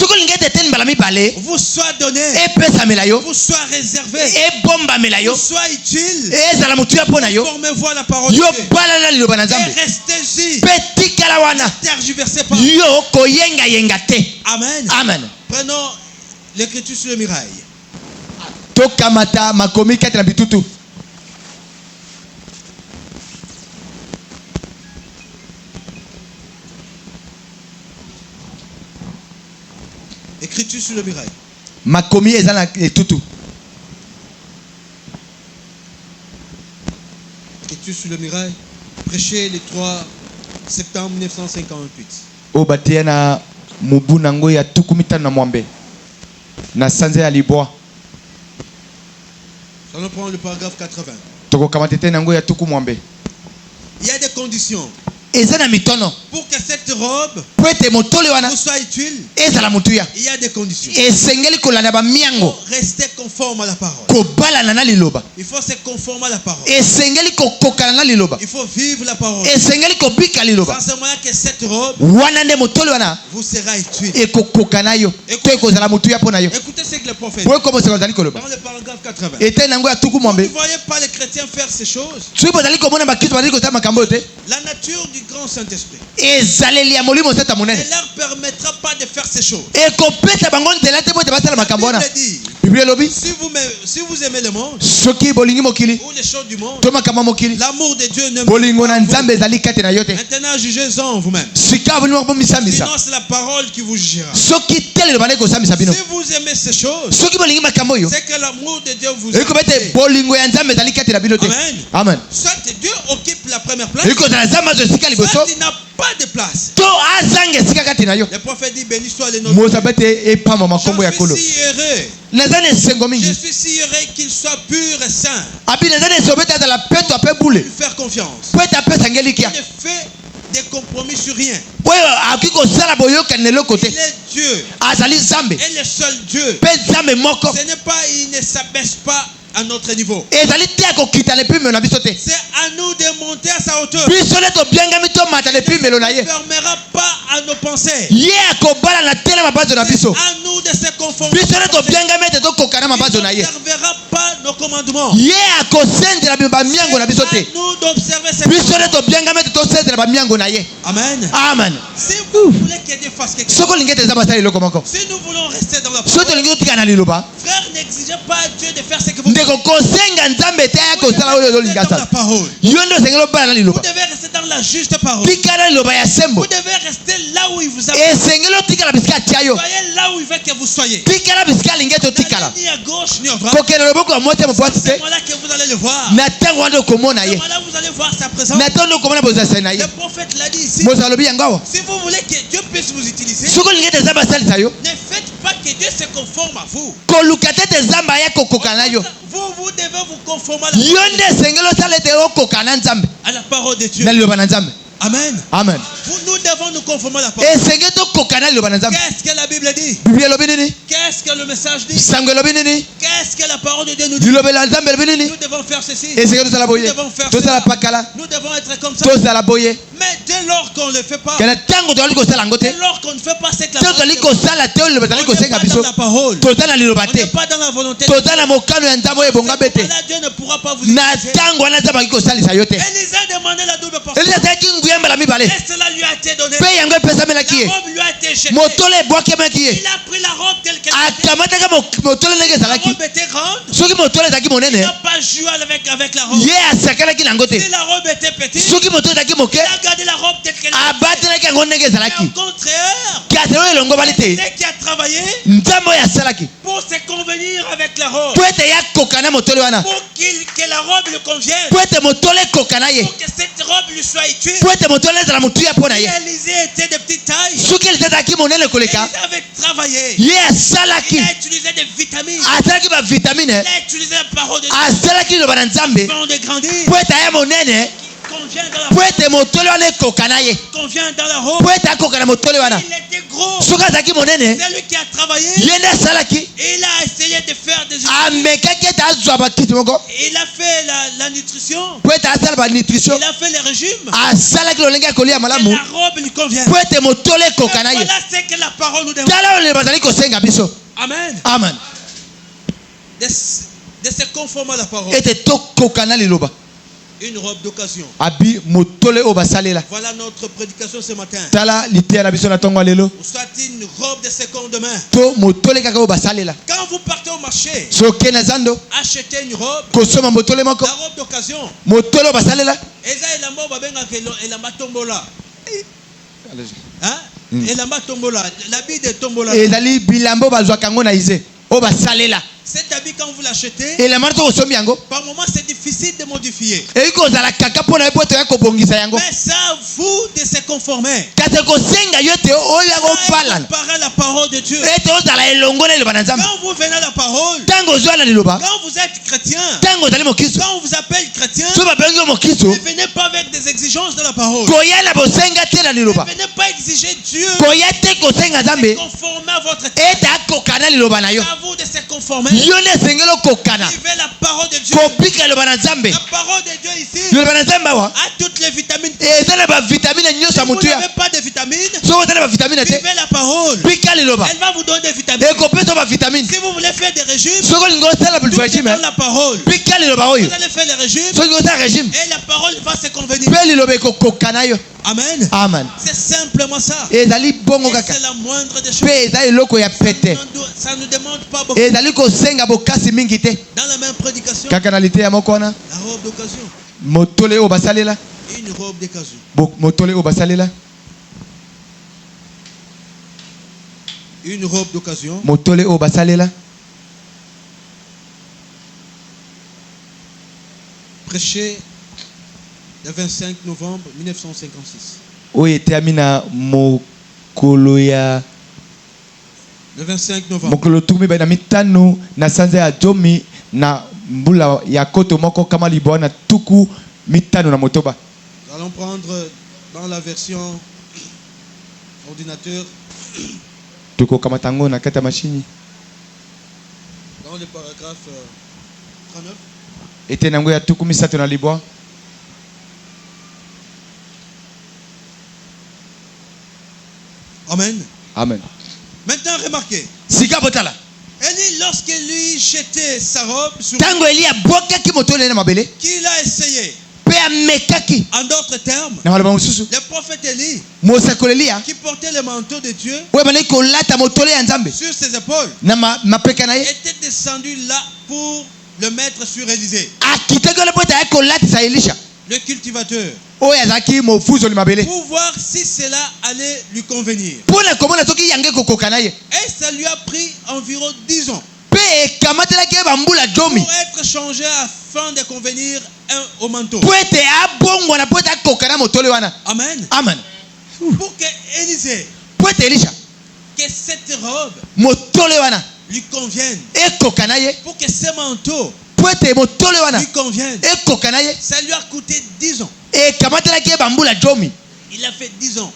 Speaker 3: soit donnée, vous soit réservée, vous soit utile, formez-vous à la parole de Dieu et restez-y. Ne tergiversez pas. Amen.
Speaker 1: Amen.
Speaker 3: Prenons l'écriture sur le mirail. Écriture sur le mirail.
Speaker 1: Makomi est dans la tutu.
Speaker 3: Écriture sur le mirail. Prêché le 3 septembre 1958.
Speaker 1: O batiana mubu nango ya tukumitano na mwambe. Na sanze alibwa.
Speaker 3: prends le paragraphe 80.
Speaker 1: Il y a des conditions.
Speaker 3: Pour que cette robe soit utile, il y a des conditions. Il faut rester conforme à la parole. Il faut se conformer à la parole. Il faut vivre la parole. C'est à ce moment-là que cette robe vous sera utile. Écoutez ce que le prophète dit. Dans le paragraphe 80. Vous ne voyez pas les chrétiens faire ces choses. La nature du grand Saint-Esprit ne leur permettra pas de faire ces choses. La Bible dit, si vous aimez le monde ou les choses du monde, l'amour de Dieu ne pas. Maintenant jugez-en vous-même. Sinon c'est la parole qui vous jugera. Si vous aimez ces choses, c'est que l'amour de Dieu vous a. Amen. Soit Dieu occupe la première place, soit il n'a pas de place. Le prophète dit béni soit le nom de Dieu. Je suis si heureux qu'il soit pur et saint. Lui faire confiance. Il ne fait des compromis sur rien. Il est Dieu. Et le seul Dieu. Ce n'est pas, il ne s'abaisse pas à notre niveau. C'est à nous de monter à sa hauteur. Il ne permettra pas à nos pensées. C'est à nous de se conformer. Il ne servera pas nos commandements. C'est à nous d'observer ses commandements. Amen. Si vous voulez que Dieu fasse quelque chose, si nous voulons rester dans la parole, frère, n'exigez pas à Dieu de faire ce que vous voulez. Vous devez rester dans la juste parole. Vous devez rester là où il vous a mis. Soyez là où il veut que vous soyez. Ni à gauche ni à droite. C'est là que vous allez le voir. C'est là vous allez voir sa présence. Le prophète l'a dit ici. Si vous voulez que Dieu puisse vous utiliser, ne faites pas que Dieu se conforme à vous. Vous devez vous conformer à la parole de Dieu. Amen. Nous devons nous conformer à la parole. Qu'est-ce que la Bible dit? Qu'est-ce que le message dit? Qu'est-ce que la parole de Dieu nous dit? Nous devons faire ceci. Nous devons faire cela. Nous devons être comme ça. Mais dès lors qu'on ne le fait pas, dès lors qu'on ne fait pas ce que la parole dit, on n'est pas dans la parole. On n'est pas dans la volonté de Dieu. Là, Dieu ne pourra pas vous utiliser. Élisée a demandé la double portion. Et cela lui a été donné. La robe lui a été jetée. Il a pris la robe telle qu'elle était. La robe était grande. Il n'a pas joué avec la robe. Si la robe était petite, il a gardé la robe telle qu'elle était. Mais au contraire, c'est qui a travaillé pour se convenir avec la robe. Pour que la robe lui convienne. Pour que cette robe lui soit utile. Élisée était de petite taille. Élisée avait travaillé. Il a utilisé des vitamines. Il a utilisé la parole de Dieu. Pour de grandir. Convient dans la robe. Il était gros. C'est lui qui a travaillé. Il a essayé de faire des études. Il a fait la nutrition. Il a fait le régime. Et la robe lui convient. Voilà ce que la parole nous demande. Amen. De se conformer à la parole. Une robe d'occasion. Voilà notre prédication ce matin. Ou soit une robe de seconde main. Quand vous partez au marché, achetez une robe. La robe d'occasion. L'habit de tombola. Cet habit, quand vous l'achetez,
Speaker 1: et la marque au sommet yango,
Speaker 3: par moment c'est difficile de modifier.
Speaker 1: et que la kaka pour la boîte à kobongisa yango.
Speaker 3: Mais ça vous de se conformer.
Speaker 1: Kata ko senga yote o ya go pala.
Speaker 3: Comparer la parole de Dieu.
Speaker 1: Et to za la elongo na liba na nzambe.
Speaker 3: Quand vous venez à la parole,
Speaker 1: tango zo na liloba.
Speaker 3: quand vous êtes chrétien,
Speaker 1: tango dali mokiso.
Speaker 3: quand on vous appelle chrétien,
Speaker 1: so ba bengo mokiso.
Speaker 3: ne venez pas avec des exigences de la parole.
Speaker 1: Ko ya la bosenga te na liloba.
Speaker 3: Ne venez pas exiger Dieu.
Speaker 1: Ko ya te ko senga nzambe.
Speaker 3: Conformer à votre
Speaker 1: tête. Et ta ko kana liloba na yo.
Speaker 3: À vous de se conformer.
Speaker 1: Yo ne sengelo ko kana.
Speaker 3: Vivez la parole de Dieu.
Speaker 1: Ko bika liloba na nzambe.
Speaker 3: La parole de Dieu ici.
Speaker 1: Liloba na nzambe wa.
Speaker 3: A toutes les vitamines.
Speaker 1: Et ça na ba vitamine nyoso ya mutu ya.
Speaker 3: Vous n'avez pas de vitamines.
Speaker 1: So vous avez ba vitamine te.
Speaker 3: Vivez la parole.
Speaker 1: Bika liloba.
Speaker 3: Elle va vous donner des vitamines.
Speaker 1: Et ko peso ba vitamine.
Speaker 3: Si vous voulez faire des régimes,
Speaker 1: so ko lingo sala bu régime.
Speaker 3: La parole.
Speaker 1: Bika liloba oyo.
Speaker 3: Vous allez faire les régimes.
Speaker 1: So lingo sala régime.
Speaker 3: Et la parole va se convenir.
Speaker 1: Pe liloba ko kana yo.
Speaker 3: Amen.
Speaker 1: Amen.
Speaker 3: C'est simplement ça.
Speaker 1: Et dali bongo kaka.
Speaker 3: C'est la moindre des choses.
Speaker 1: Pe dali loko ya pete.
Speaker 3: Ça ne demande pas beaucoup.
Speaker 1: Et dali ko senga bokasi mingi te.
Speaker 3: Dans la même prédication.
Speaker 1: Kaka na lité ya mokona.
Speaker 3: La robe d'occasion.
Speaker 1: Motole o basalela.
Speaker 3: Une robe d'occasion.
Speaker 1: Motole o basalela.
Speaker 3: Une robe d'occasion.
Speaker 1: Motole o basalela.
Speaker 3: Prêché le 25 novembre 1956.
Speaker 1: Oye te amina mokolo ya
Speaker 3: le 25 novembre.
Speaker 1: Mokolo tumi ba na mitano na sanza ya jomi na mbula ya koto moko kama libona tuku mitano na motoba.
Speaker 3: Nous allons prendre dans la version ordinateur.
Speaker 1: Tuko kama tango na kata machine.
Speaker 3: Dans le paragraphe 39.
Speaker 1: Ete nango ya tuku misato na libwa.
Speaker 3: Amen.
Speaker 1: Amen.
Speaker 3: Maintenant remarquez.
Speaker 1: Sika botala.
Speaker 3: Élie, lorsque lui jetait sa robe sur
Speaker 1: tango Eli aboka ki motole na mabele.
Speaker 3: Qu'il a essayé.
Speaker 1: Pe amekaki.
Speaker 3: En d'autres termes.
Speaker 1: Na maloba mususu.
Speaker 3: Le prophète Élie.
Speaker 1: Mosakolo Elia.
Speaker 3: Qui portait le manteau de Dieu.
Speaker 1: We bana ko lata motole ya nzambe.
Speaker 3: Sur ses épaules.
Speaker 1: Na mapeka na ye.
Speaker 3: Était descendu là pour le mettre sur Élisée.
Speaker 1: Akitaka le pota ko lata sa Elisha.
Speaker 3: Le cultivateur.
Speaker 1: Pour
Speaker 3: voir si cela allait lui convenir. Et ça lui a pris environ 10 ans. Pour être changé afin de convenir au manteau. Amen.
Speaker 1: Amen.
Speaker 3: Pour que Élisée, que cette robe lui convienne. Pour que ce manteau lui convienne. Ça lui a coûté 10 ans. Il a fait 10 ans.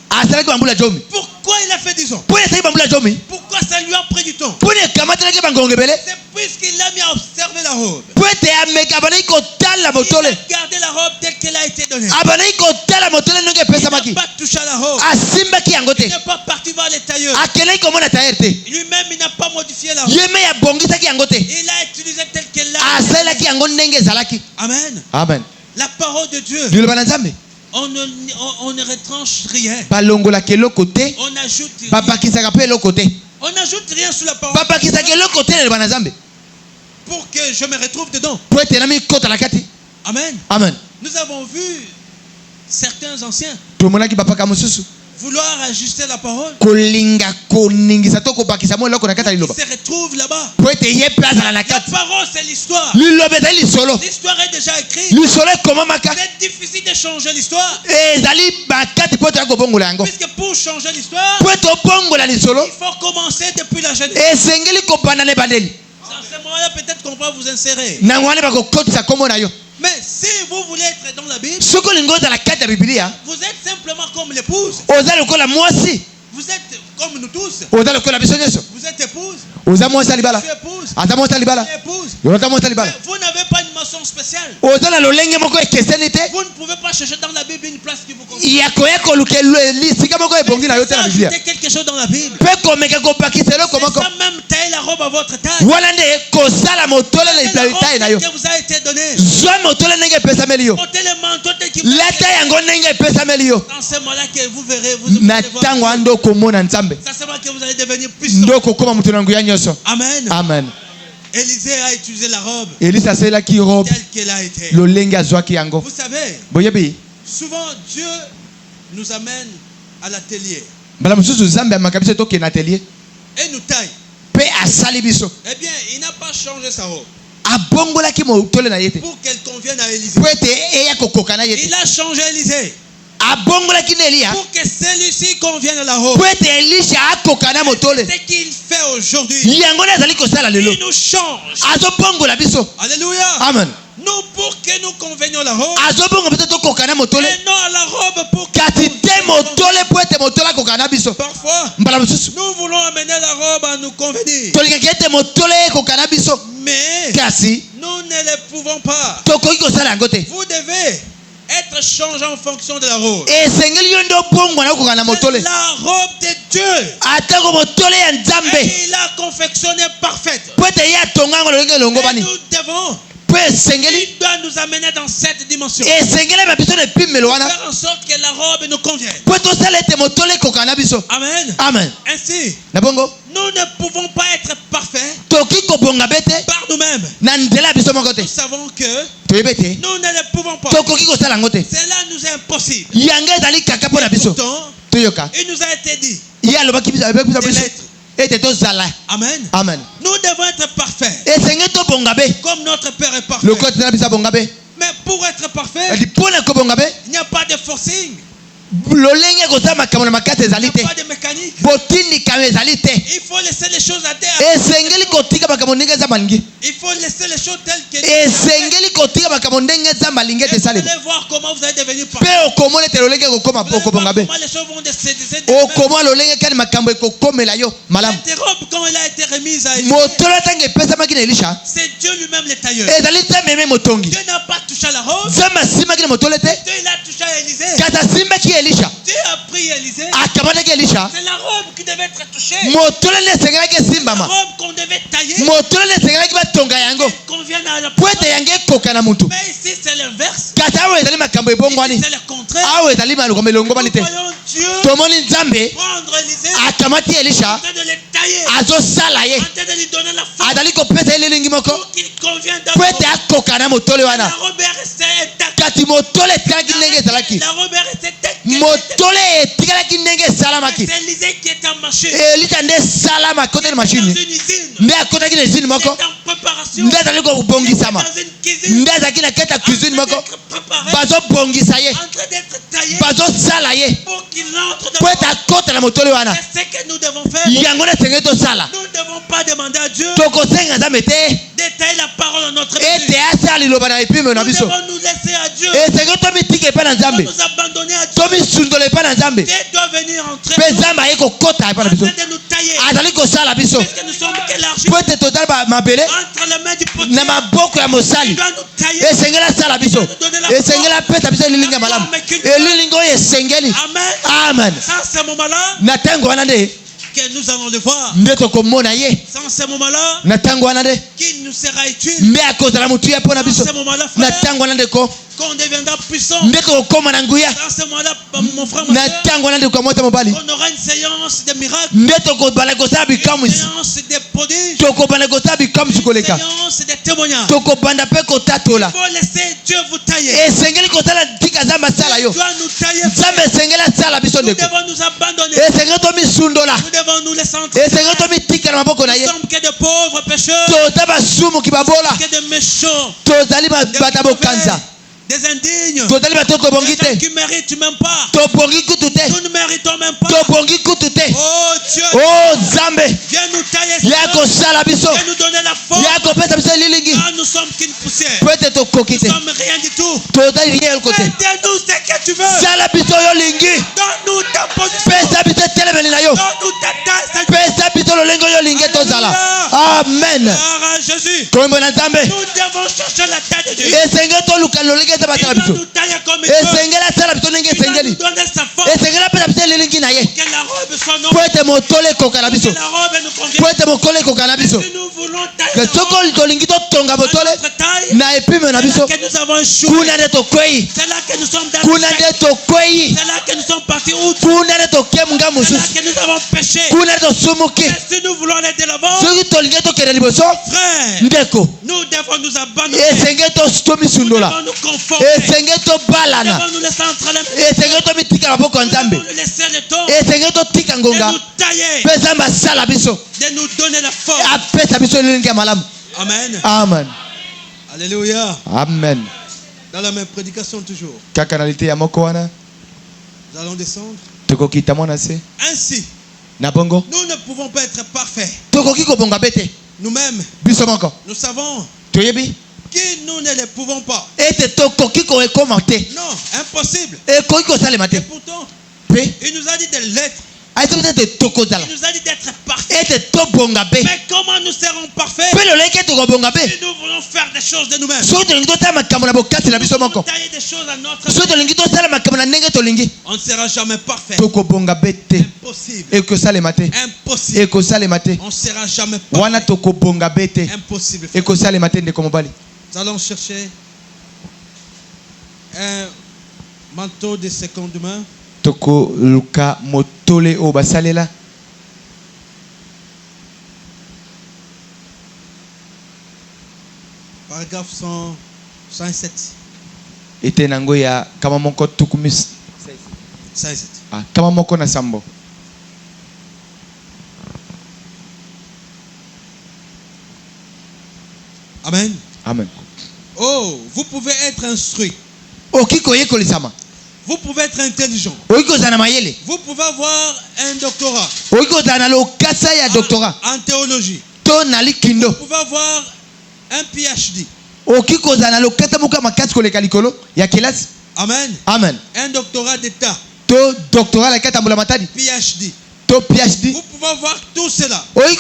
Speaker 3: Pourquoi il a fait 10 ans? Pourquoi ça lui a pris du temps? C'est puisqu'il a mis à observer la robe. Il a gardé la robe telle qu'elle a été donnée. Il n'a pas touché à la robe. Il n'est pas parti voir les tailleurs. Lui-même, il n'a pas modifié la robe. Il a utilisé telle qu'elle l'a. Amen.
Speaker 1: Amen.
Speaker 3: La parole de Dieu. On ne retranche rien. On ajoute rien. On n'ajoute rien sur la parole. Pour que je me retrouve dedans. Amen.
Speaker 1: Amen.
Speaker 3: Nous avons vu certains anciens vouloir ajuster la parole. Il se retrouve là-bas. La parole, c'est l'histoire. L'histoire est déjà écrite. C'est difficile de changer l'histoire. Puisque pour changer l'histoire, il faut commencer depuis la jeunesse. Dans ce moment-là, peut-être qu'on va vous insérer. Mais si vous voulez être dans la Bible, vous êtes simplement comme l'épouse. Vous êtes comme nous tous. Vous êtes épouse. Vous êtes épouse. Vous n'avez pas une mention spéciale. Vous ne pouvez pas chercher dans la Bible une place qui vous convient. Ajoutez quelque chose dans la Bible. C'est ça même tailler la robe à votre taille. La robe que vous a été donnée. Portez le manteau qui vous a été donné. Dans ce moment-là que vous verrez, vous allez voir. Ça c'est vrai que vous allez devenir puissant. Amen.
Speaker 1: Amen.
Speaker 3: Élisée a utilisé la robe
Speaker 1: telle
Speaker 3: qu'elle a été.
Speaker 1: Vous
Speaker 3: savez, souvent Dieu nous amène à l'atelier et nous taille. Eh bien, il n'a pas changé sa robe pour qu'elle convienne à Élisée. Il a changé Élisée pour que celui-ci convienne à la robe. C'est ce qu'il fait aujourd'hui. Il nous change. Alléluia.
Speaker 1: Amen.
Speaker 3: Nous pour que nous convenions à la robe. Et non à la robe pour que parfois nous voulons amener la robe à nous convenir. Mais nous ne le pouvons pas. Vous devez être changé en fonction de la robe. C'est la robe de Dieu. Et il a confectionné parfaite. Et nous devons. Il doit nous amener dans cette dimension. Faire en sorte que la robe nous convienne. Amen.
Speaker 1: Amen.
Speaker 3: Ainsi, nous ne pouvons pas être parfaits par nous-mêmes. Nous savons que nous ne le pouvons pas. Cela nous est impossible. Pourtant, il nous a été dit. Amen.
Speaker 1: Amen.
Speaker 3: Nous devons être parfaits. Comme notre Père est parfait. Mais pour être parfait, il n'y a pas de forcing. Il n'y a pas de mécanique. Il faut laisser les choses à terre. Il faut laisser les choses telles que et vous allez voir comment vous allez devenir parfait. Comment les choses vont décider. Cette robe, quand elle a été remise à Élisée, c'est Dieu lui-même le tailleur. Dieu n'a pas touché à la robe. Dieu il a touché à Élisée. Dieu a pris Élisée. C'est la robe qui devait être touchée. La robe qu'on devait tailler. Convienne à la personne. Mais ici c'est l'inverse. Ici c'est le contraire. Nous voyons Dieu prendre Élisée, en train de le tailler, en train de lui donner la force pour qu'il convienne dans la robe. La robe est restée intacte. La robe est restée intacte. C'est Élisée qui est en machine. Dans une usine. C'est en préparation. Dans une cuisine. En train d'être taillé pour qu'il entre dans c'est ce que nous devons faire. Nous ne devons pas demander à Dieu détailler la parole dans notre vie. Nous devons nous laisser à Dieu. Nous devons nous abandonner à Dieu. Dieu doit venir entrer en train de nous tailler. Parce que nous sommes qu'élargis entre les mains du potier. Il doit nous tailler. Il doit nous donner la force. Amen. Sans ce moment-là que nous allons le voir. Sans ce moment-là qu'il nous sera utile. Sans ce moment-là qu'on deviendra puissant. Dans ce moment-là, mon frère, ma soeur, on aura une séance de miracles, une séance de prodiges, une séance de témoignages. Il faut laisser Dieu vous tailler. Il doit nous tailler. Nous devons nous abandonner. Nous devons nous laisser entrer. Nous sommes que de pauvres pécheurs, que de méchants, des indignes, des gens qui ne méritent même pas. Nous ne méritons même pas. Oh Dieu, viens nous tailler, viens nous donner la force. Nous sommes qu'une poussière. Nous ne sommes rien du tout. Fais-nous ce que tu veux. Donne-nous ta position. Donne-nous ta tasse.
Speaker 1: Amen.
Speaker 3: Jésus. Nous devons chercher la tête de Dieu. Il va nous tailler comme il veut. Il va nous donner sa force. Que la robe soit noble. Que la robe nous convienne. Si nous voulons tailler la robe, notre taille, c'est là que nous avons échoué. C'est là que nous sommes dans le chèque. C'est là que nous sommes partis outre. que nous avons péché. Si nous voulons aller de l'avant, frère, nous devons nous abandonner. Nous devons nous conformer. Nous devons nous laisser entraîner. Nous devons nous laisser le temps de nous tailler, de nous donner la force. Amen.
Speaker 1: Amen.
Speaker 3: Alléluia.
Speaker 1: Amen.
Speaker 3: Dans la même prédication toujours. Nous allons descendre. Ainsi, nous ne pouvons pas être parfaits. Nous-mêmes, nous savons que nous ne les pouvons pas. Non, impossible. Et pourtant, il nous a dit de l'être. Il nous a dit d'être parfait. Mais comment nous serons parfaits si nous voulons faire des choses de nous-mêmes? Nous voulons tailler des choses à notre vie. On ne sera jamais parfait. Impossible. Impossible. On ne sera jamais parfait. Impossible. Nous allons chercher un manteau de seconde main.
Speaker 1: Toko luka motole o basalela.
Speaker 3: Paragraphe 107.
Speaker 1: Ete nango ya kama moko tukumis
Speaker 3: 107.
Speaker 1: Ah, kama moko na sambo.
Speaker 3: Amen.
Speaker 1: Amen.
Speaker 3: Oh, vous pouvez être instruit.
Speaker 1: Okikoye kolisama.
Speaker 3: Vous pouvez être intelligent. Vous pouvez avoir un doctorat. En théologie. Vous pouvez avoir un PhD. Amen.
Speaker 1: Amen.
Speaker 3: Un doctorat d'état. PhD. Vous pouvez avoir tout cela et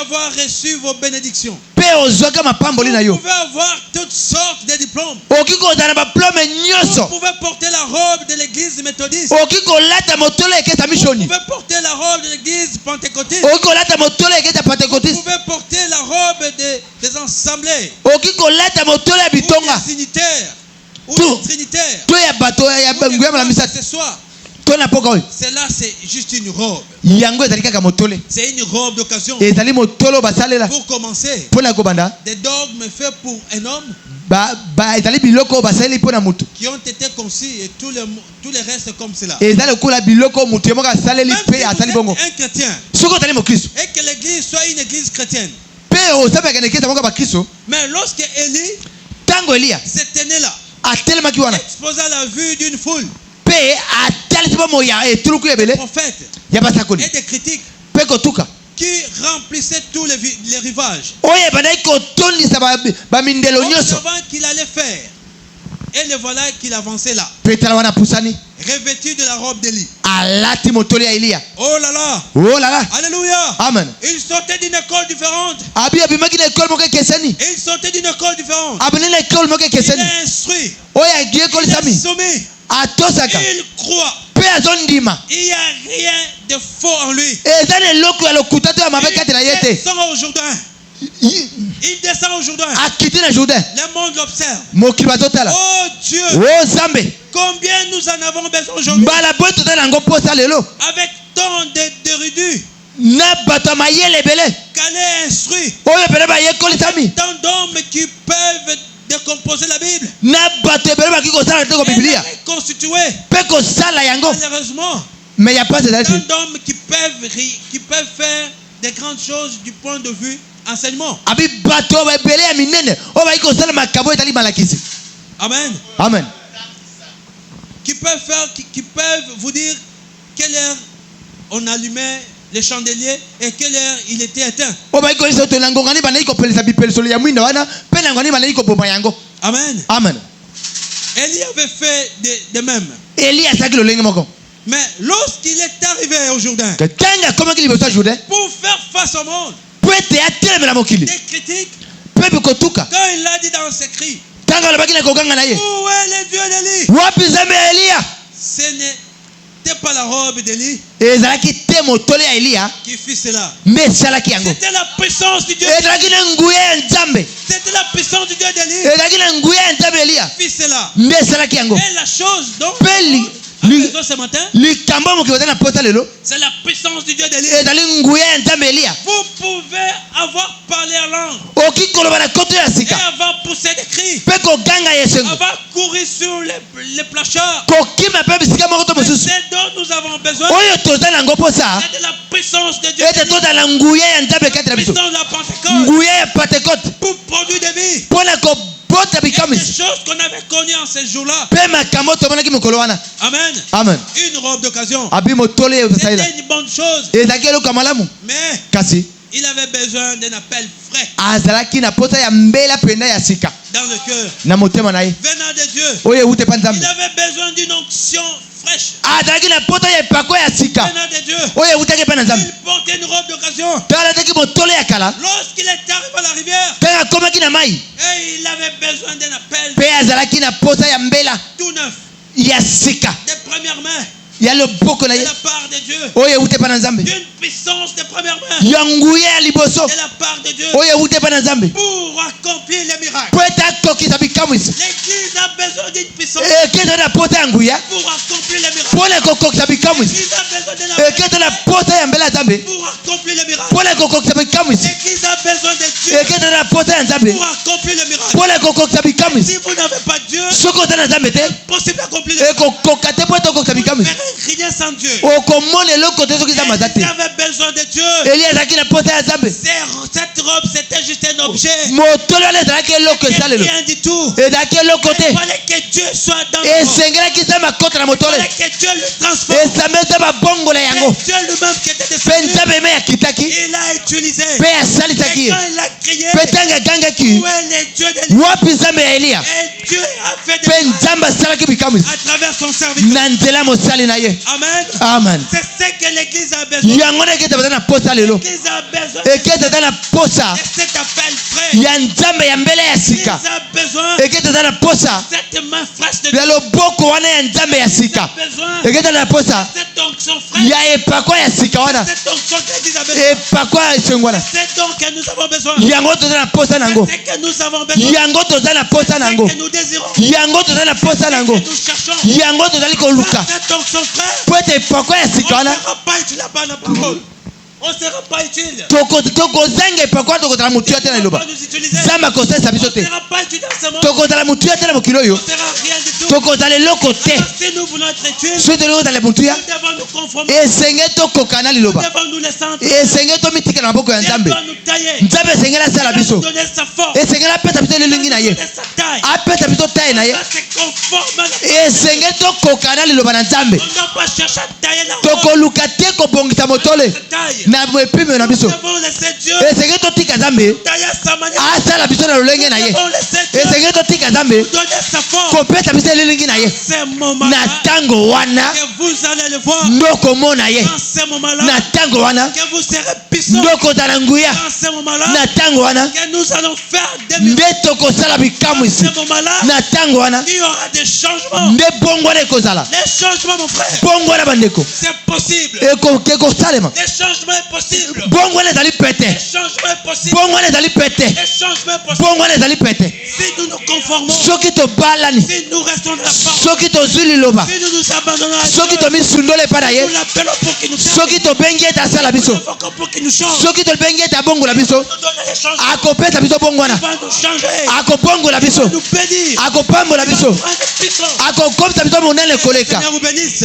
Speaker 3: avoir reçu vos bénédictions. Vous pouvez avoir toutes sortes de diplômes. Vous pouvez porter la robe de l'église méthodiste. Vous pouvez porter la robe de l'église pentecôtiste. Vous pouvez porter la robe des assemblées ou des trinitaires ou des trinitaires ce soir. Cela c'est juste une robe. C'est une robe d'occasion. Pour commencer, des dogmes faits pour un homme qui ont été conçus et tous les restes comme cela. Même si un chrétien et que l'église soit une église chrétienne, mais lorsque Élie se tenait là, exposant la vue d'une foule, des prophètes et des critiques qui remplissaient tous les rivages, observant qu'il allait faire. Et le voilà qu'il avançait là, revêtu de la robe d'Élie. Oh là là. Alléluia.
Speaker 1: Amen.
Speaker 3: Il sortait d'une école différente. Il sortait d'une école différente. Il est instruit. Il est soumis. Il croit. Il n'y a rien de faux en lui. Il descend au Jourdain. Le monde l'observe. Oh Dieu, combien nous en avons besoin aujourd'hui. Avec tant d'érudits, qu'elle est instruit, tant d'hommes qui peuvent décomposer la Bible et reconstituer. Malheureusement,
Speaker 1: mais il n'y a pas de
Speaker 3: tant d'hommes qui peuvent faire des grandes choses du point de vue enseignement. Amen.
Speaker 1: Amen.
Speaker 3: Qui peuvent vous dire quelle heure on allumait les chandeliers et quelle heure il était éteint. Amen.
Speaker 1: Amen.
Speaker 3: Élie avait fait de même. Mais lorsqu'il est arrivé au Jourdain, pour faire face au monde, des critiques, quand il l'a dit dans ses cris, où est le Dieu d'Élie? Ce n'était pas la robe d'Élie qui fit cela. C'était la puissance du Dieu. C'était la puissance du Dieu d'Élie qui fit cela. Et la chose dont besoin ce matin, c'est la puissance du Dieu d'Élie. Vous pouvez avoir parlé en langue et avoir poussé des cris, avoir couru sur les plancheurs. C'est dont nous avons besoin. C'est de la puissance de Dieu, la puissance de la Pentecôte pour produire des vies. Il y a des choses qu'on avait connues en ces jours-là. Amen.
Speaker 1: Amen.
Speaker 3: Une robe d'occasion. C'était une bonne chose. Mais il avait besoin d'un appel frais dans le cœur venant de Dieu. Il avait besoin d'une onction fraîche venant de Dieu. Il portait une robe d'occasion. Lorsqu'il est arrivé à la rivière, et il avait besoin d'un appel tout neuf des premières mains de la part de Dieu, d'une puissance de première main de la part de Dieu pour accomplir les miracles. L'église a besoin d'une puissance pour accomplir les miracles. L'église a besoin d'un appel pour accomplir les miracles. L'église a besoin de Dieu pour accomplir les miracles. Si vous n'avez pas Dieu, c'est impossible d'accomplir les miracles. Rien sans Dieu. Il avait besoin de Dieu. Cette robe, c'était juste un objet. Rien du tout. Il fallait que Dieu soit dans le monde. Il fallait que Dieu le transforme. C'est Dieu lui-même qui était descendu. Il a utilisé. Et quand il a crié, où est le Dieu de l'Élie? Et Dieu a fait des miracles à travers son serviteur. Amen.
Speaker 1: Amen.
Speaker 3: C'est ce que l'église a besoin. L'église a besoin de cet appel frais. L'église a besoin de cette main fraîche de Dieu. L'église a besoin de cette onction fraîche. Cette onction que l'église a besoin. C'est donc que nous avons besoin. C'est ce que nous avons besoin. C'est ce que nous désirons. C'est ce que nous cherchons. Cette onction fraîche. On ne sera pas utile à la parole. On ne sera pas utile. On ne sera pas utile à ce moment. On ne sera rien du tout. Si nous voulons être utiles, nous devons nous conformer. Nous devons nous laisser entrer. Nous devons nous tailler. Nous devons nous donner sa force. Nous devons nous donner sa taille. Ça c'est conforme à la parole. On ne doit pas chercher à tailler la robe. Taille. Nous devons laisser Dieu tailler à sa manière. Nous devons laisser Dieu nous donner sa force. C'est moment-là que vous allez le voir. Dans ce moment-là que vous serez puissants. Dans ce moment-là que nous allons faire des miracles. Dans ce moment-là il y aura des changements. Les changements, mon frère, c'est possible. Les changements est possible. Les changements est possible. Si nous nous conformons, si nous restons dans la parole, si nous nous abandonnons à Dieu, nous l'appelons pour qu'il nous change. Nous l'invoquons pour qu'il nous change. Nous donne les changements. Il va nous changer. Il va nous bénir. Il va prendre puissance. Seigneur vous bénisse.